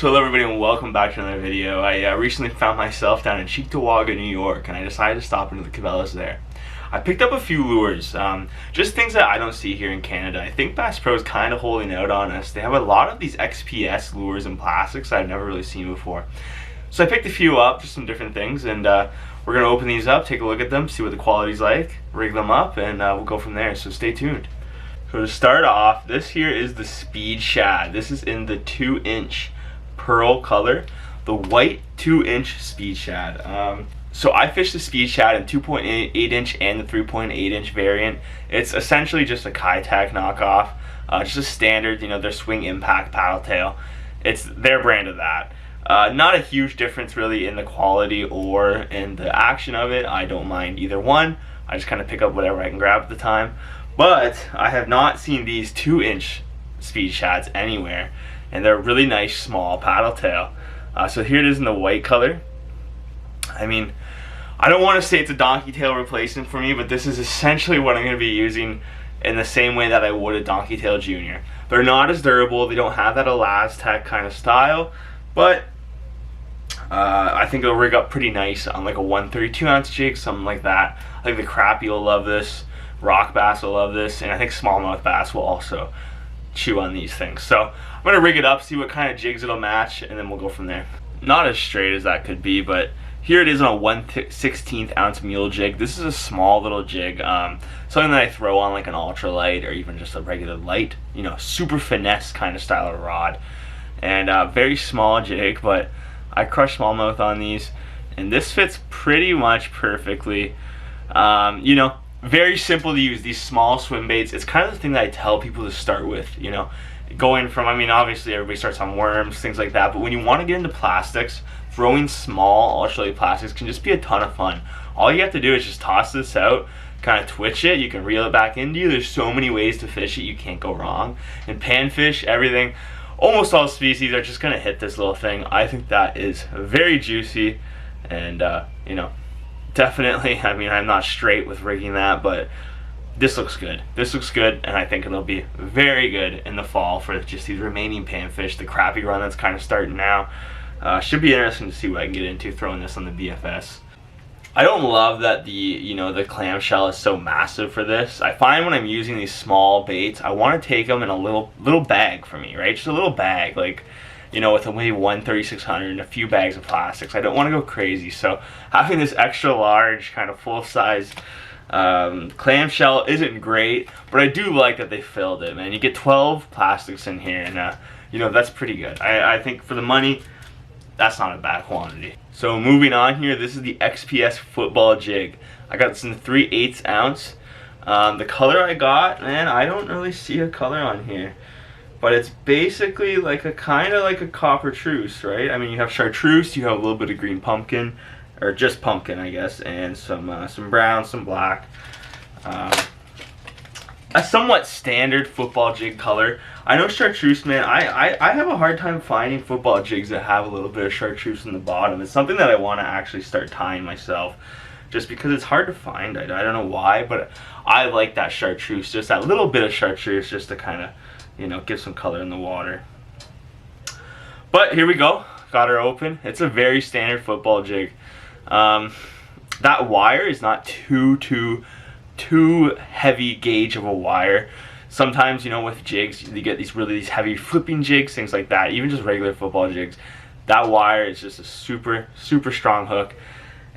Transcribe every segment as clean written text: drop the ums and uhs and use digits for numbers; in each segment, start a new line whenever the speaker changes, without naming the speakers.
So hello everybody and welcome back to another video. I recently found myself down in Cheektowaga, New York, and I decided to stop into the Cabelas there. I picked up a few lures, just things that I don't see here in Canada. I think Bass Pro is kind of holding out on us. They have a lot of these XPS lures and plastics that I've never really seen before. So I picked a few up, just some different things, and we're going to open these up, take a look at them, see what the quality's like, rig them up, and we'll go from there, so stay tuned. So to start off, this here is the Speed Shad. This is in the 2-inch pearl color, the white 2-inch Speed Shad. So I fished the Speed Shad in 2.8-inch and the 3.8-inch variant. It's essentially just a Kitech knockoff, just a standard, their swing impact paddle tail. It's their brand of that. Not a huge difference really in the quality or in the action of it. I don't mind either one. I just kind of pick up whatever I can grab at the time. But I have not seen these 2-inch Speed Shads anywhere, and they're a really nice small paddle tail. So here it is in the white color. I mean, I don't want to say it's a donkey tail replacement for me, but this is essentially what I'm going to be using in the same way that I would a donkey tail junior. They're not as durable, they don't have that Elastec kind of style, but I think it'll rig up pretty nice on like a 132-ounce jig, something like that. I think the crappie will love this, rock bass will love this, and I think smallmouth bass will also chew on these things. So I'm going to rig it up, see what kind of jigs it'll match, and then we'll go from there. Not as straight as that could be, but here it is on a 1/16 ounce mule jig. This is a small little jig, something that I throw on like an ultralight or even just a regular light, super finesse kind of style of rod. And very small jig, but I crush smallmouth on these, and this fits pretty much perfectly. Very simple to use, these small swim baits. It's kind of the thing that I tell people to start with, going from, obviously everybody starts on worms, things like that, but when you want to get into plastics, throwing small ultralight plastics can just be a ton of fun. All you have to do is just toss this out, kind of twitch it, you can reel it back into you. There's so many ways to fish it, you can't go wrong. And panfish, everything, almost all species are just going to hit this little thing. I think that is very juicy, and definitely, I'm not straight with rigging that, but this looks good. This looks good, and I think it'll be very good in the fall for just these remaining panfish. The crappie run that's kind of starting now. Should be interesting to see what I can get into throwing this on the BFS. I don't love that the clamshell is so massive for this. I find when I'm using these small baits, I want to take them in a little bag for me, right? Just a little bag, like, with maybe one 3600 and a few bags of plastics. I don't want to go crazy, so having this extra large kind of full size clamshell isn't great, but I do like that they filled it, man. You get 12 plastics in here, and that's pretty good. I think for the money, that's not a bad quantity. So moving on here, this is the XPS football jig. I got this in the 3/8 ounce. The color I got, man, I don't really see a color on here, but it's basically like a kind of like a copper truce, right? You have chartreuse, you have a little bit of green pumpkin, or just pumpkin, I guess, and some brown, some black. A somewhat standard football jig color. I know chartreuse, man, I have a hard time finding football jigs that have a little bit of chartreuse in the bottom. It's something that I want to actually start tying myself, just because it's hard to find. I don't know why, but I like that chartreuse, just that little bit of chartreuse, just to kind of, give some color in the water. But here we go, got her open. It's a very standard football jig. That wire is not too heavy gauge of a wire. Sometimes, with jigs, you get these heavy flipping jigs, things like that. Even just regular football jigs, that wire is just a super strong hook,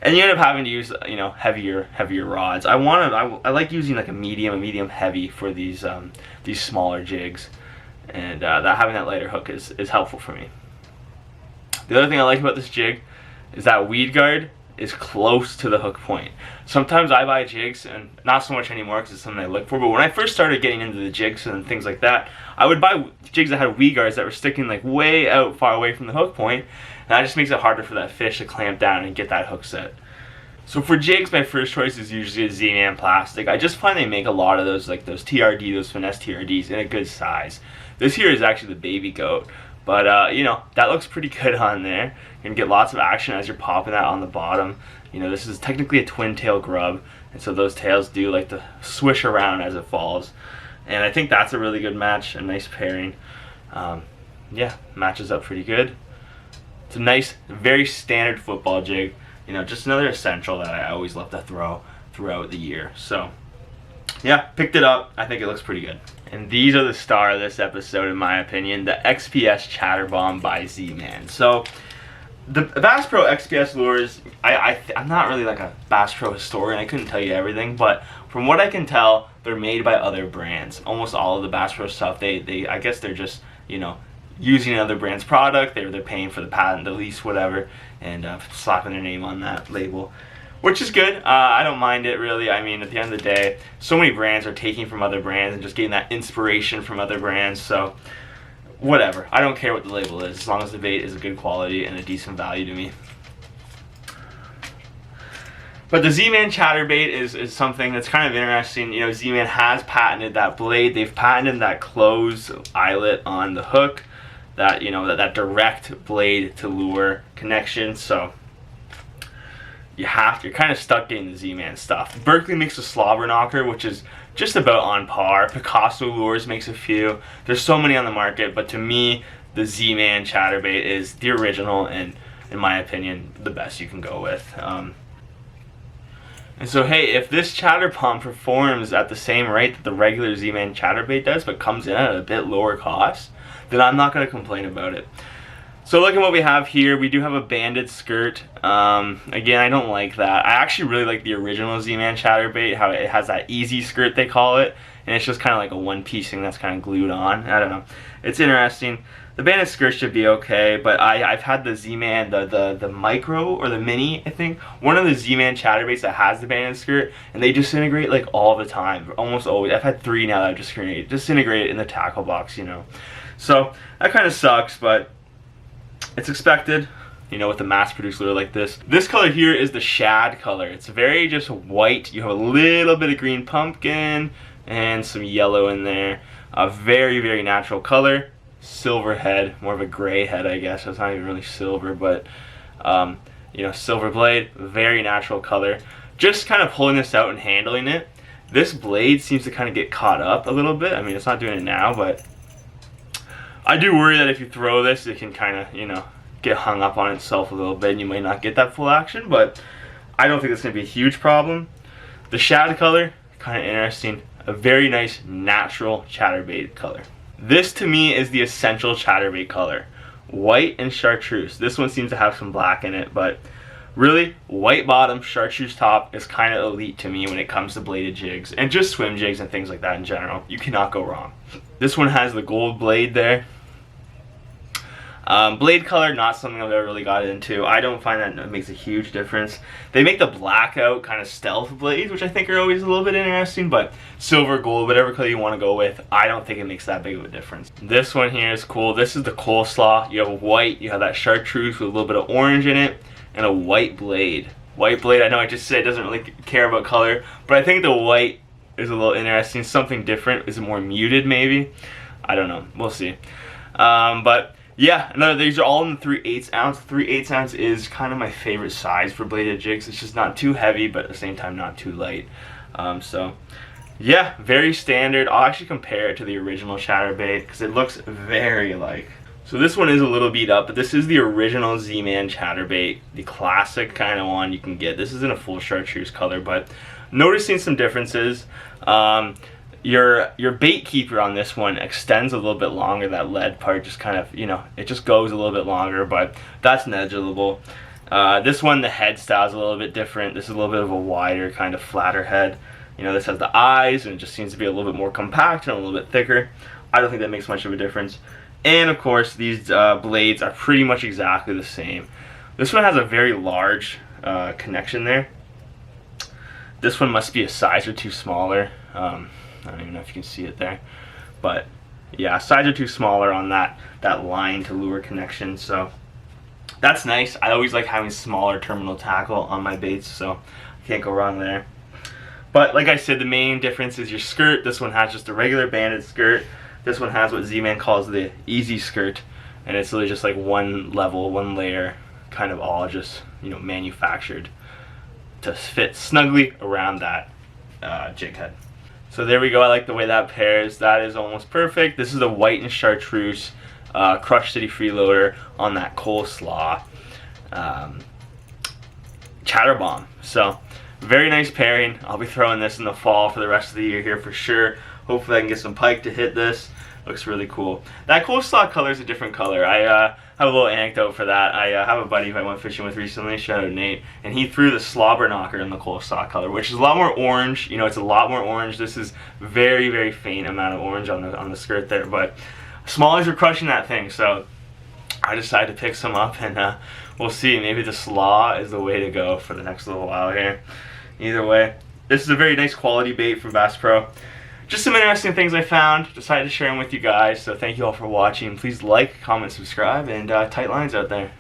and you end up having to use heavier rods. I like using like a medium heavy for these smaller jigs, and having that lighter hook is helpful for me. The other thing I like about this jig is that weed guard is close to the hook point. Sometimes I buy jigs, and not so much anymore because it's something I look for, but when I first started getting into the jigs and things like that, I would buy jigs that had weed guards that were sticking like way out far away from the hook point, and that just makes it harder for that fish to clamp down and get that hook set. So for jigs, my first choice is usually a Z-Man plastic. I just find they make a lot of those, like those TRD, those finesse TRDs, in a good size. This here is actually the baby goat, but that looks pretty good on there. You're gonna get lots of action as you're popping that on the bottom. This is technically a twin tail grub, and so those tails do like to swish around as it falls. And I think that's a really good match, a nice pairing. Yeah, matches up pretty good. It's a nice, very standard football jig. You know, just another essential that I always love to throw throughout the year. So yeah, picked it up. I think it looks pretty good. And these are the star of this episode, in my opinion, the XPS Chatterbomb by Z-Man. So the Bass Pro XPS lures, I'm not really like a Bass Pro historian. I couldn't tell you everything, but from what I can tell, they're made by other brands. Almost all of the Bass Pro stuff, I guess they're just, you know, using another brand's product. They're paying for the patent, the lease, whatever, and slapping their name on that label, which is good. I don't mind it, really. I mean, at the end of the day, so many brands are taking from other brands and just getting that inspiration from other brands, so whatever. I don't care what the label is, as long as the bait is a good quality and a decent value to me. But the Z-Man chatterbait is something that's kind of interesting. You know, Z-Man has patented that blade. They've patented that closed eyelet on the hook, that, you know, that direct blade to lure connection. So you're kind of stuck getting the Z-Man stuff. Berkley makes a slobber knocker, which is just about on par. Picasso Lures makes a few. There's so many on the market, but to me, the Z-Man chatterbait is the original and, in my opinion, the best you can go with. And so, hey, if this Chatterbomb performs at the same rate that the regular Z-Man chatterbait does, but comes in at a bit lower cost, then I'm not going to complain about it. So look at what we have here. We do have a banded skirt. Again, I don't like that. I actually really like the original Z-Man chatterbait, how it has that easy skirt, they call it, and it's just kind of like a one-piece thing that's kind of glued on. I don't know. It's interesting. The banded skirt should be okay, but I've had the Z-Man, the micro or the mini, I think, one of the Z-Man chatterbaits that has the banded skirt, and they disintegrate like all the time, almost always. I've had 3 now that have disintegrated in the tackle box, you know. So that kind of sucks, but it's expected, you know, with a mass-produced lure like this. This color here is the shad color. It's very just white. You have a little bit of green pumpkin and some yellow in there. A very, very natural color. Silver head, more of a gray head, I guess. It's not even really silver, but you know, silver blade, very natural color. Just kind of pulling this out and handling it. This blade seems to kind of get caught up a little bit. I mean, it's not doing it now, but I do worry that if you throw this, it can kind of, you know, get hung up on itself a little bit and you might not get that full action, but I don't think it's going to be a huge problem. The shad color, kind of interesting. A very nice natural chatterbait color. This to me is the essential chatterbait color. White and chartreuse. This one seems to have some black in it, but really, white bottom, chartreuse top is kind of elite to me when it comes to bladed jigs and just swim jigs and things like that in general. You cannot go wrong. This one has the gold blade there. Blade color, not something I've ever really got into. I don't find that it makes a huge difference. They make the blackout kind of stealth blades, which I think are always a little bit interesting, but silver, gold, whatever color you want to go with, I don't think it makes that big of a difference. This one here is cool. This is the coleslaw. You have a white, you have that chartreuse with a little bit of orange in it, and a white blade. White blade, I know I just said it doesn't really care about color, but I think the white is a little interesting. Something different. Is it more muted maybe? I don't know. We'll see. But yeah, these are all in the 3/8 ounce. 3/8 ounce is kind of my favorite size for bladed jigs. It's just not too heavy, but at the same time not too light. So yeah, very standard. I'll actually compare it to the original chatterbait because it looks very alike. So this one is a little beat up, but this is the original Z-Man chatterbait, the classic kind of one you can get. This isn't a full chartreuse color, but noticing some differences. Your bait keeper on this one extends a little bit longer. That lead part just kind of, you know, it just goes a little bit longer, but that's negligible. This one, the head style is a little bit different. This is a little bit of a wider, kind of flatter head. You know, this has the eyes, and it just seems to be a little bit more compact and a little bit thicker. I don't think that makes much of a difference. And of course, these blades are pretty much exactly the same. This one has a very large connection there. This one must be a size or two smaller. I don't even know if you can see it there, but yeah, size or two smaller on that line to lure connection, so that's nice. I always like having smaller terminal tackle on my baits, so I can't go wrong there. But like I said, the main difference is your skirt. This one has just a regular banded skirt. This one has what Z-Man calls the easy skirt, and it's really just like one level, one layer, kind of all just, you know, manufactured to fit snugly around that jig head. So there we go. I like the way that pairs. That is almost perfect. This is the white and chartreuse Crush City Freeloader on that coleslaw Chatterbomb. So very nice pairing. I'll be throwing this in the fall for the rest of the year here for sure. Hopefully I can get some pike to hit this. Looks really cool. That coleslaw color is a different color. I have a little anecdote for that. I have a buddy who I went fishing with recently, shout out Nate, and he threw the slobber knocker in the coleslaw color, which is a lot more orange. You know, it's a lot more orange. This is very, very faint amount of orange on the skirt there, but smallies are crushing that thing, so I decided to pick some up, and we'll see. Maybe the slaw is the way to go for the next little while here. Either way, this is a very nice quality bait from Bass Pro. Just some interesting things I found. Decided to share them with you guys. So thank you all for watching. Please like, comment, subscribe, and tight lines out there.